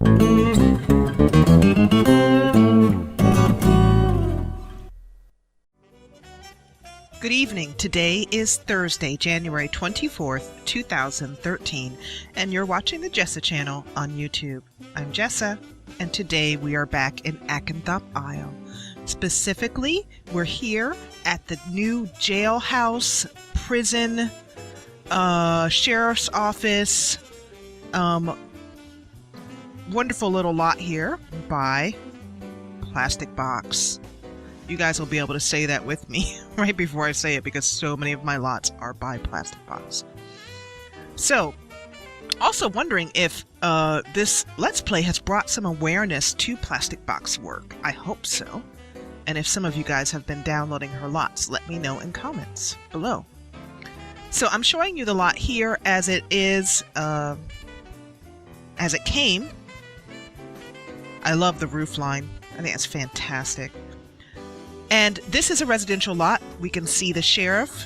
Good evening. Today is Thursday, January 24th, 2013, and you're watching the Jessa Channel on YouTube. I'm Jessa, and today we are back in Acanthop Isle. Specifically, we're here at the new jailhouse, prison, sheriff's office, wonderful little lot here by Plastic Box. You guys will be able to say that with me right before I say it because so many of my lots are by Plastic Box. So, also wondering if this Let's Play has brought some awareness to Plastic Box work. I hope so. And if some of you guys have been downloading her lots, let me know in comments below. So I'm showing you the lot here as it is, as it came. I love the roof line. I think it's fantastic. And this is a residential lot. We can see the sheriff,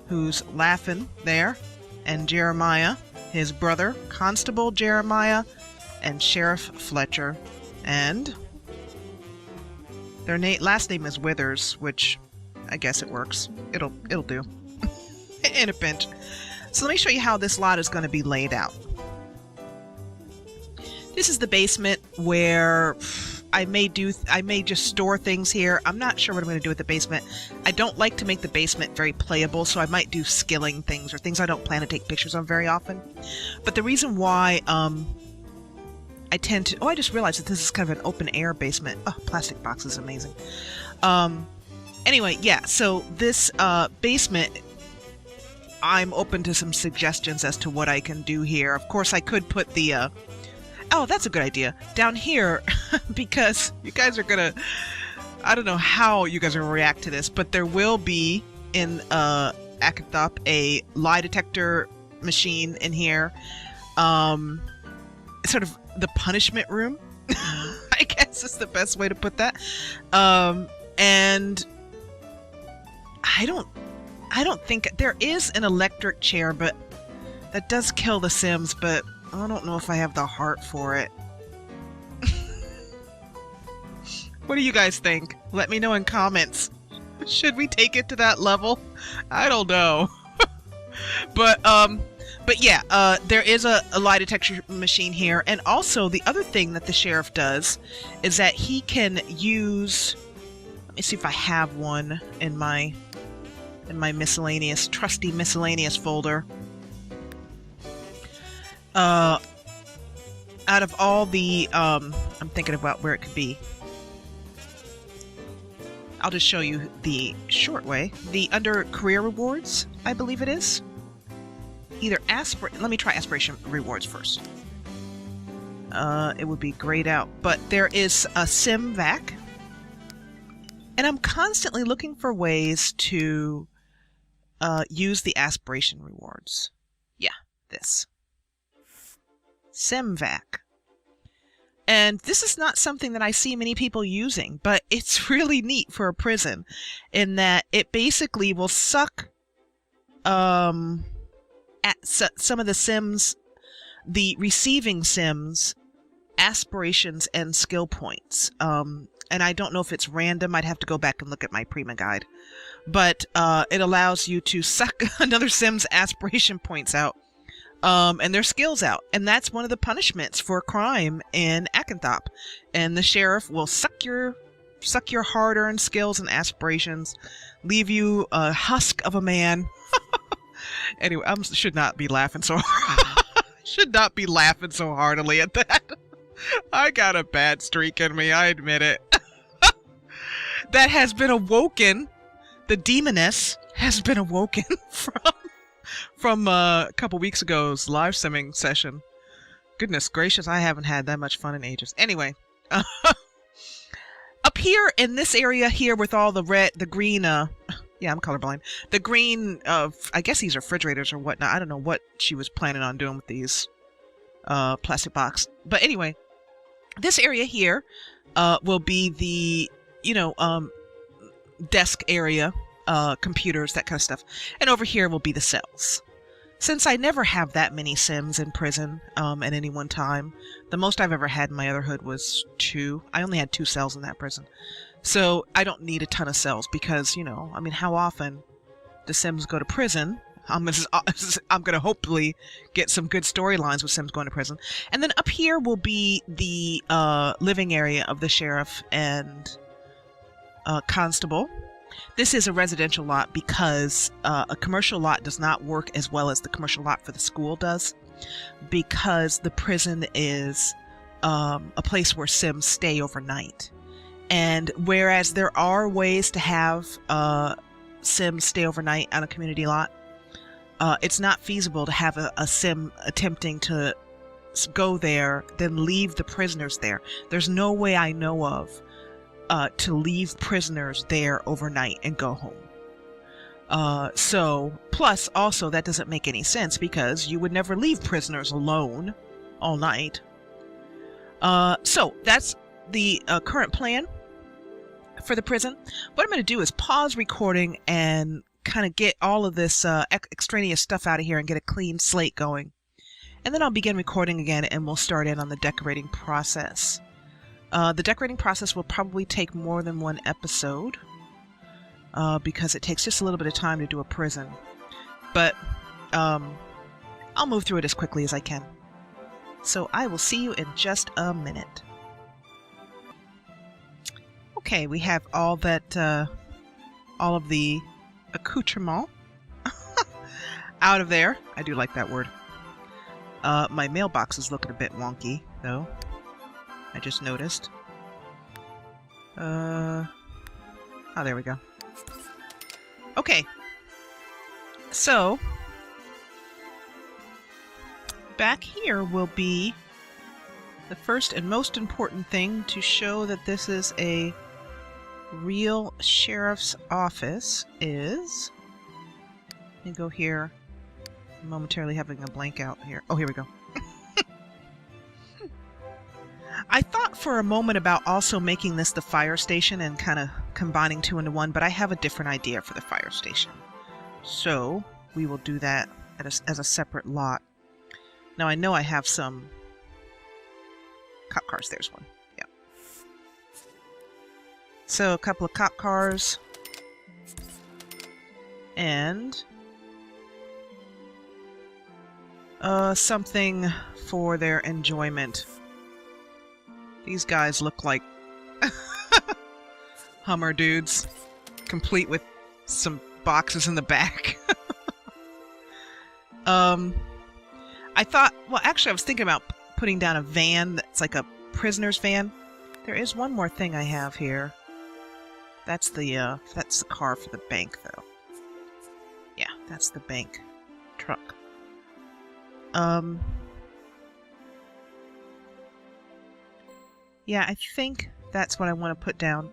who's laughing there, and Jeremiah, his brother, Constable Jeremiah, and Sheriff Fletcher. And their last name is Withers, which I guess it works. It'll do in a pinch. So let me show you how this lot is going to be laid out. This is the basement where I may just store things here. I'm not sure what I'm going to do with the basement. I don't like to make the basement very playable, so I might do skilling things or things I don't plan to take pictures of very often. But the reason why I tend to... Oh, I just realized that this is kind of an open air basement. Oh, Plastic Box is amazing. Anyway, yeah, so this basement, I'm open to some suggestions as to what I can do here. Of course, I could put the... Oh, that's a good idea. Down here, because you guys are gonna... I don't know how you guys are gonna react to this, but there will be in Acanthop a lie detector machine in here. Sort of the punishment room, I guess is the best way to put that. And I don't think there is an electric chair, but that does kill the Sims, but I don't know if I have the heart for it. What do you guys think? Let me know in comments. Should we take it to that level? I don't know. But yeah, there is a lie detection machine here. And also, the other thing that the sheriff does is that he can use... Let me see if I have one in my miscellaneous, trusty miscellaneous folder. Out of all the, I'm thinking about where it could be. I'll just show you the short way. The under career rewards, I believe it is. Either let me try aspiration rewards first. It would be grayed out, but there is a sim vac. And I'm constantly looking for ways to use the aspiration rewards. Yeah, this. SimVac. And this is not something that I see many people using, but it's really neat for a prison in that it basically will suck at some of the Sims, the receiving Sims, aspirations and skill points. And I don't know if it's random. I'd have to go back and look at my Prima guide. But it allows you to suck another Sim's aspiration points out. And their skills out. And that's one of the punishments for crime in Acanthop. And the sheriff will suck your hard-earned skills and aspirations, leave you a husk of a man. Anyway, I should not be laughing so should not be laughing so heartily at that. I got a bad streak in me, I admit it. That has been awoken. The demoness has been awoken from a couple weeks ago's live simming session. Goodness gracious, I haven't had that much fun in ages. Anyway, up here in this area here with all the green, yeah, I'm colorblind. The green, I guess these are refrigerators or whatnot. I don't know what she was planning on doing with these Plastic Box. But anyway, this area here will be the, desk area, computers, that kind of stuff. And over here will be the cells. Since I never have that many Sims in prison at any one time, the most I've ever had in my other hood was 2. I only had 2 cells in that prison. So I don't need a ton of cells because, you know, I mean, how often do Sims go to prison? I'm going to hopefully get some good storylines with Sims going to prison. And then up here will be the living area of the sheriff and constable. This is a residential lot because a commercial lot does not work as well as the commercial lot for the school does, because the prison is a place where Sims stay overnight. And whereas there are ways to have Sims stay overnight on a community lot, it's not feasible to have a Sim attempting to go there, then leave the prisoners there. There's no way I know of to leave prisoners there overnight and go home. So, plus also that doesn't make any sense because you would never leave prisoners alone all night. So that's the current plan for the prison. What I'm going to do is pause recording and kind of get all of this extraneous stuff out of here and get a clean slate going. And then I'll begin recording again and we'll start in on the decorating process. The decorating process will probably take more than one episode because it takes just a little bit of time to do a prison. But I'll move through it as quickly as I can. So I will see you in just a minute. Okay, we have all that, all of the accoutrement out of there. I do like that word. My mailbox is looking a bit wonky, though. I just noticed. Oh, there we go. Okay. So, back here will be the first and most important thing to show that this is a real sheriff's office is... Let me go here. I'm momentarily having a blank out here. Oh, here we go. I thought for a moment about also making this the fire station and kind of combining 2 into 1, but I have a different idea for the fire station. So we will do that as a separate lot. Now I know I have some cop cars. There's one. Yeah. So a couple of cop cars. And something for their enjoyment. These guys look like Hummer dudes, complete with some boxes in the back. I thought, well, actually I was thinking about putting down a van that's like a prisoner's van. There is one more thing I have here. That's the car for the bank, though. Yeah, that's the bank truck. Yeah, I think that's what I want to put down.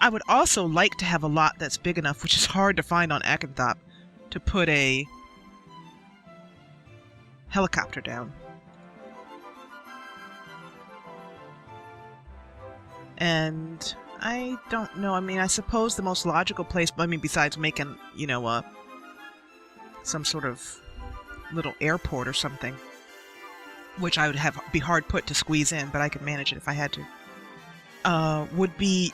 I would also like to have a lot that's big enough, which is hard to find on Acanthop, to put a helicopter down. And I don't know. I mean, I suppose the most logical place, I mean, besides making, you know, some sort of little airport or something, which I would be hard put to squeeze in, but I could manage it if I had to, would be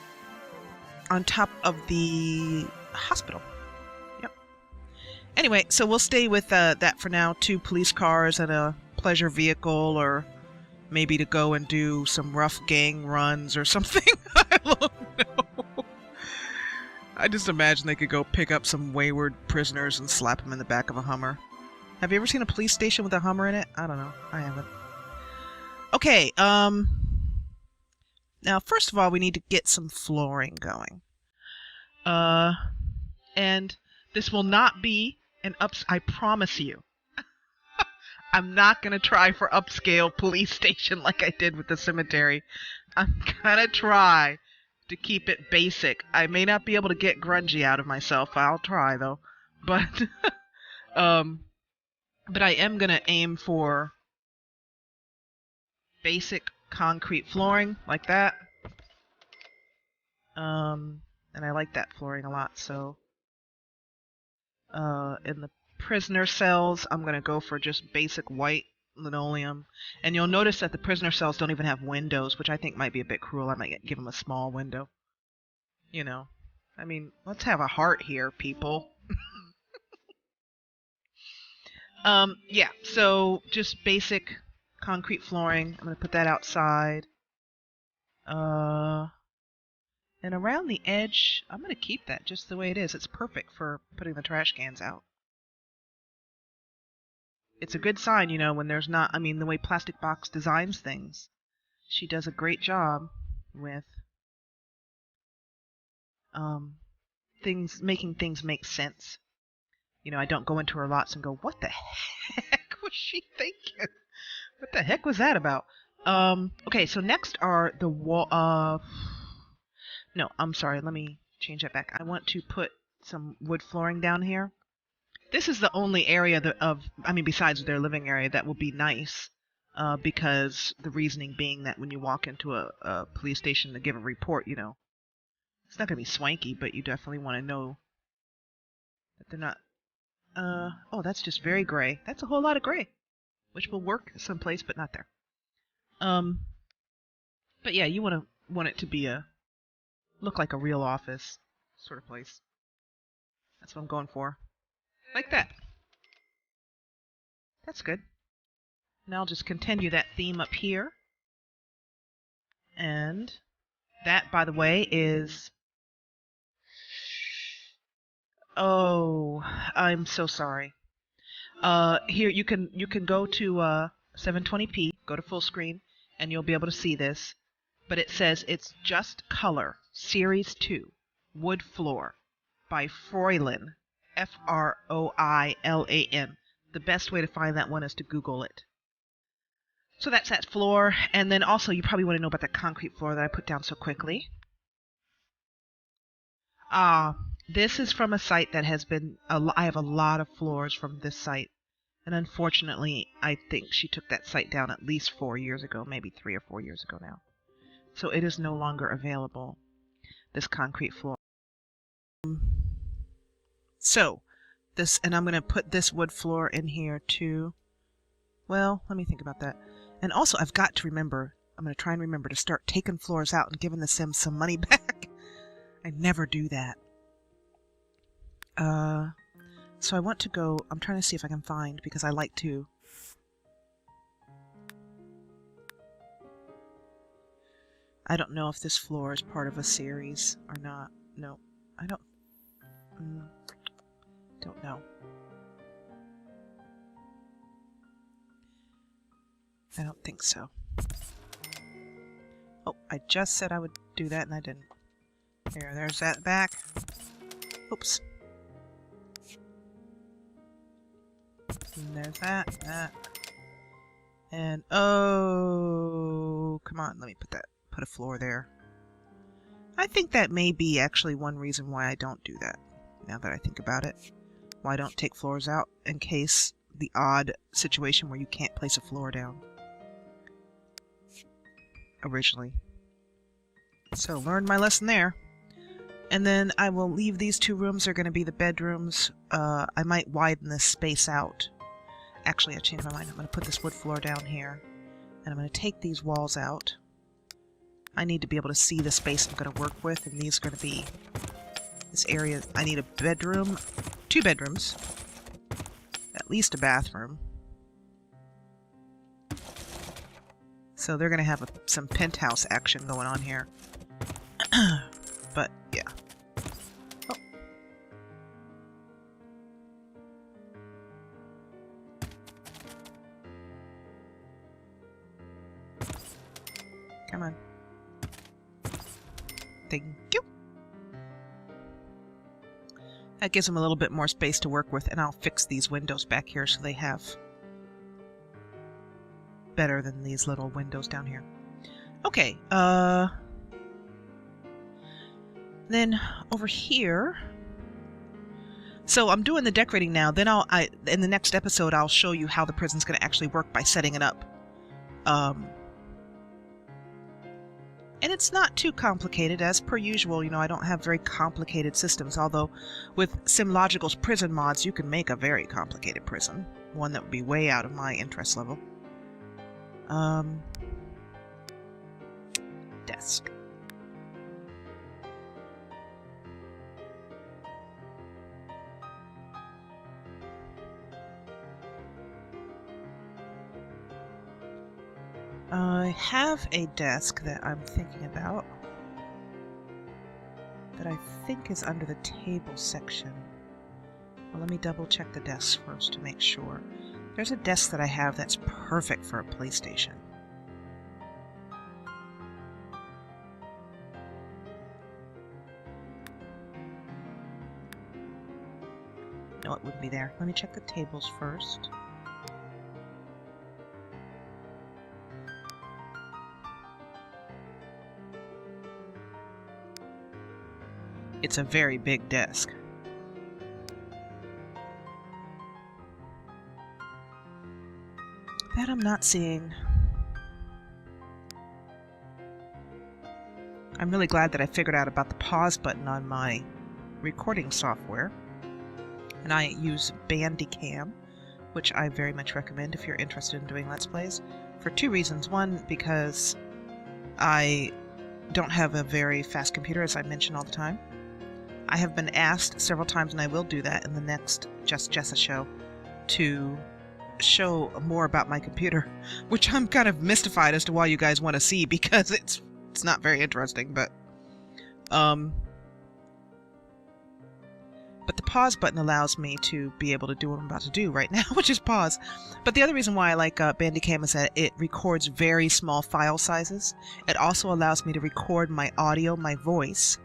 on top of the hospital. Yep. Anyway, so we'll stay with that for now. 2 police cars and a pleasure vehicle, or maybe to go and do some rough gang runs or something. I don't know. I just imagine they could go pick up some wayward prisoners and slap them in the back of a Hummer. Have you ever seen a police station with a Hummer in it? I don't know. I haven't. Okay, now first of all, we need to get some flooring going. And this will not be an I promise you. I'm not going to try for upscale police station like I did with the cemetery. I'm going to try to keep it basic. I may not be able to get grungy out of myself. I'll try, though. But, but I am going to aim for basic concrete flooring like that. And I like that flooring a lot, so in the prisoner cells, I'm going to go for just basic white linoleum. And you'll notice that the prisoner cells don't even have windows, which I think might be a bit cruel. I might give them a small window. You know, I mean, let's have a heart here, people. Yeah, so just basic concrete flooring. I'm going to put that outside. And around the edge, I'm going to keep that just the way it is. It's perfect for putting the trash cans out. It's a good sign, you know, when there's not, I mean, the way Plastic Box designs things. She does a great job with making things make sense. You know, I don't go into her lots and go, what the heck was she thinking? What the heck was that about? Okay, so next are the wall. No, I'm sorry. Let me change that back. I want to put some wood flooring down here. This is the only area besides their living area, that will be nice. Because the reasoning being that when you walk into a police station to give a report, you know, it's not going to be swanky, but you definitely want to know that they're not. Oh, that's just very gray. That's a whole lot of gray, which will work someplace, but not there. But yeah, you want it to be look like a real office sort of place. That's what I'm going for. Like that. That's good. Now I'll just continue that theme up here. And that, by the way, is... Oh, I'm so sorry. Here you can go to 720p, go to full screen, and you'll be able to see this. But it says it's Just Color, Series 2, Wood Floor, by Froilan, F-R-O-I-L-A-N. The best way to find that one is to Google it. So that's that floor, and then also you probably want to know about that concrete floor that I put down so quickly. This is from a site that has been, I have a lot of floors from this site, and unfortunately I think she took that site down at least 4 years ago, maybe 3 or 4 years ago now. So it is no longer available, this concrete floor. So, and I'm going to put this wood floor in here too. Well, let me think about that. And also I've got to remember, I'm going to try and remember to start taking floors out and giving the Sims some money back. I never do that. So I want to go, I'm trying to see if I can find, because I like to. I don't know if this floor is part of a series or not. No, I don't know. I don't think so. Oh, I just said I would do that and I didn't. There's that back. Oops. And there's that. And oh, come on, let me put a floor there. I think that may be actually one reason why I don't do that, now that I think about it. Why I don't take floors out, in case the odd situation where you can't place a floor down. Originally. So, learned my lesson there. And then I will leave these 2 rooms. They're going to be the bedrooms. I might widen this space out. Actually, I changed my mind. I'm going to put this wood floor down here. And I'm going to take these walls out. I need to be able to see the space I'm going to work with. And these are going to be... This area, I need a bedroom. 2 bedrooms. At least a bathroom. So they're going to have some penthouse action going on here. But, yeah. Oh. Come on. Thank you. That gives them a little bit more space to work with, and I'll fix these windows back here so they have better than these little windows down here. Okay, then over here, so I'm doing the decorating now. Then in the next episode I'll show you how the prison's going to actually work by setting it up. And it's not too complicated. As per usual, you know, I don't have very complicated systems, although with SimLogical's prison mods, you can make a very complicated prison. One that would be way out of my interest level. Desk. I have a desk that I'm thinking about that I think is under the table section. Well, let me double check the desk first to make sure. There's a desk that I have that's perfect for a PlayStation. No, it wouldn't be there. Let me check the tables first. It's a very big desk. That I'm not seeing. I'm really glad that I figured out about the pause button on my recording software. And I use Bandicam, which I very much recommend if you're interested in doing Let's Plays, for two reasons. One, because I don't have a very fast computer, as I mention all the time. I have been asked several times, and I will do that in the next Jessa show, to show more about my computer, which I'm kind of mystified as to why you guys want to see, because it's not very interesting, but the pause button allows me to be able to do what I'm about to do right now, which is pause. But the other reason why I like Bandicam is that it records very small file sizes. It also allows me to record my audio, my voice,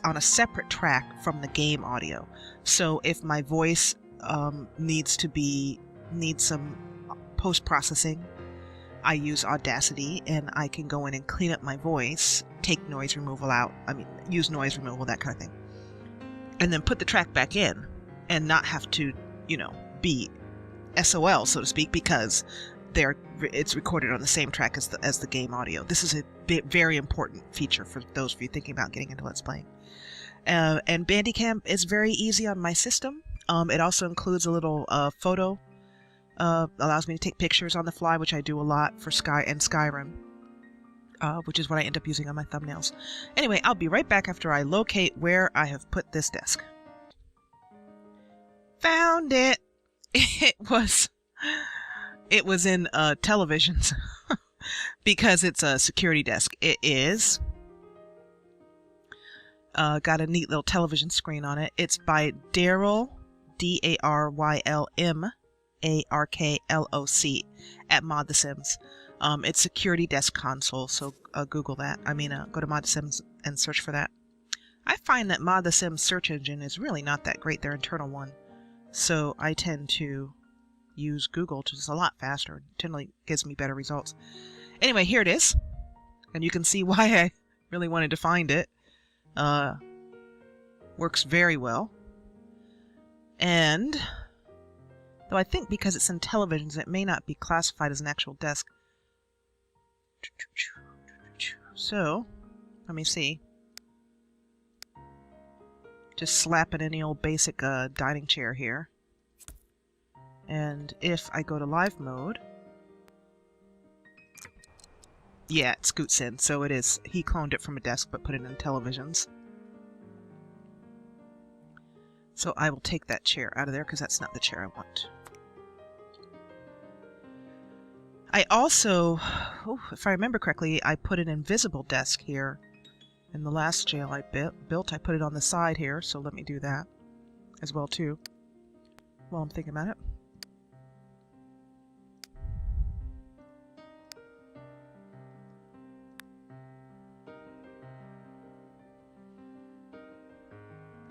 on a separate track from the game audio. So if my voice needs some post-processing, I use Audacity, and I can go in and clean up my voice, take noise removal out, use noise removal, that kind of thing, and then put the track back in and not have to, you know, be SOL, so to speak, because it's recorded on the same track as the game audio. This is a very important feature for those of you thinking about getting into Let's Playing. And Bandicam is very easy on my system. It also includes a little photo, allows me to take pictures on the fly, which I do a lot for Skyrim, which is what I end up using on my thumbnails. Anyway, I'll be right back after I locate where I have put this desk. Found it! It was in televisions because it's a security desk. It is got a neat little television screen on it. It's by Daryl, Darylm Arkloc at Mod The Sims. It's Security Desk Console, so Google that. Go to Mod The Sims and search for that. I find that Mod The Sims search engine is really not that great, their internal one. So I tend to use Google, which is a lot faster. It generally gives me better results. Anyway, here it is. And you can see why I really wanted to find it. Works very well. And though I think because it's in televisions, it may not be classified as an actual desk. So, let me see. Just slap in any old basic dining chair here. And if I go to live mode, yeah, it scoots in. So it is. He cloned it from a desk but put it in televisions. So I will take that chair out of there because that's not the chair I want. I also, if I remember correctly, I put an invisible desk here. In the last jail I built, I put it on the side here, so let me do that as well too, while I'm thinking about it.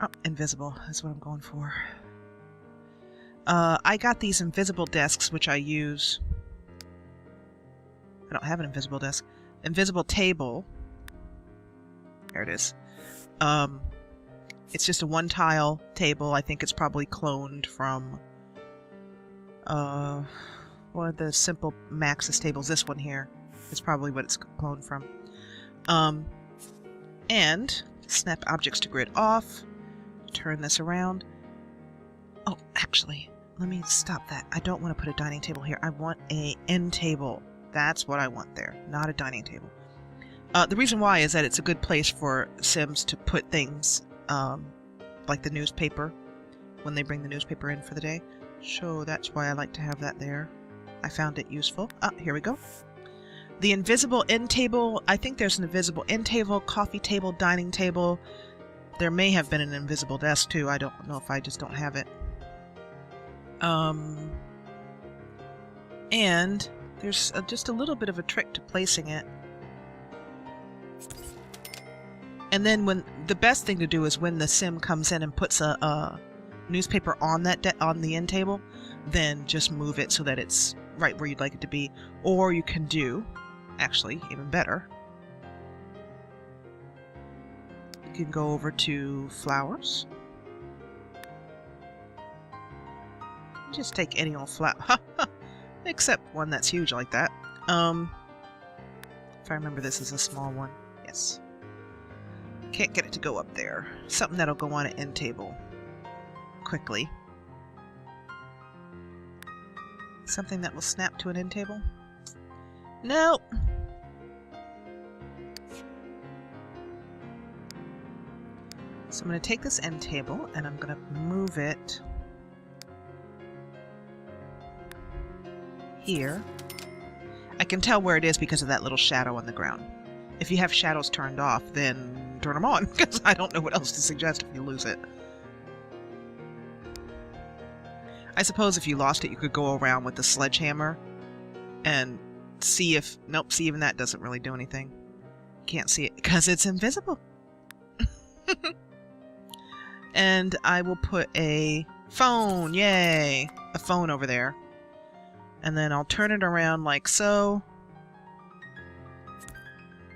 Oh, invisible is what I'm going for. I got these invisible desks, which I use. I don't have an invisible desk. Invisible table. There it is. It's just a one-tile table. I think it's probably cloned from one of the simple Maxis tables. This one here is probably what it's cloned from. And snap objects to grid off. Turn this around. Oh, actually, let me stop that. I don't want to put a dining table here. I want a end table. That's what I want there, not a dining table. The reason why is that it's a good place for Sims to put things, like the newspaper, when they bring the newspaper in for the day. So that's why I like to have that there. I found it useful. Here we go. The invisible end table. I think there's an invisible end table, coffee table, dining table. There may have been an invisible desk too. I don't know if I just don't have it. And there's just a little bit of a trick to placing it. And then the best thing to do is when the Sim comes in and puts a newspaper on on the end table, then just move it so that it's right where you'd like it to be. Or you can do, actually, even better, you can go over to flowers. Just take any old flower, except one that's huge like that. If I remember, this is a small one. Yes. Can't get it to go up there. Something that'll go on an end table quickly. Something that will snap to an end table? Nope. So I'm going to take this end table and I'm going to move it here. I can tell where it is because of that little shadow on the ground. If you have shadows turned off, then turn them on, because I don't know what else to suggest if you lose it. I suppose if you lost it, you could go around with the sledgehammer and see if... Nope, see, even that doesn't really do anything. Can't see it because it's invisible. And I will put a phone, yay, a phone over there. And then I'll turn it around like so.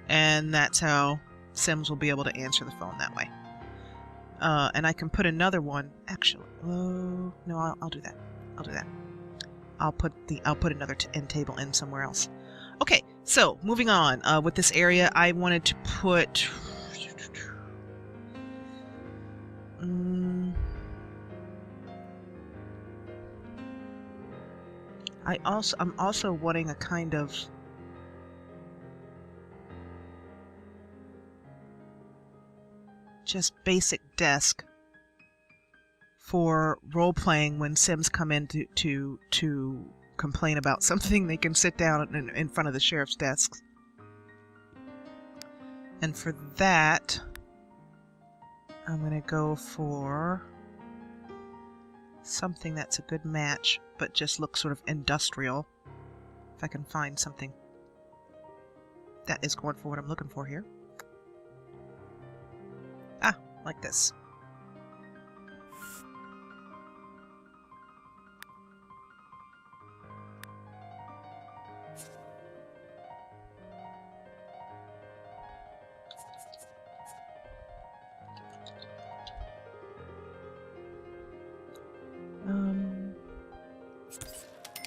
And that's how Sims will be able to answer the phone that way. And I can put another one. Actually, oh no, I'll do that. I'll do that. I'll put another end table in somewhere else. Okay, so moving on with this area, I wanted to put. I'm also wanting a kind of. Just basic desk for role-playing when Sims come in to complain about something. They can sit down in front of the sheriff's desk. And for that, I'm going to go for something that's a good match, but just looks sort of industrial. If I can find something that is going for what I'm looking for here. Like this.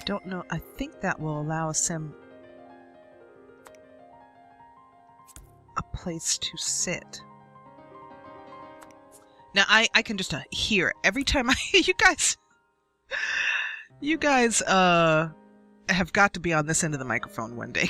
Don't know. I think that will allow a Sim a place to sit. Now, I can just hear it. Every time you guys have got to be on this end of the microphone one day,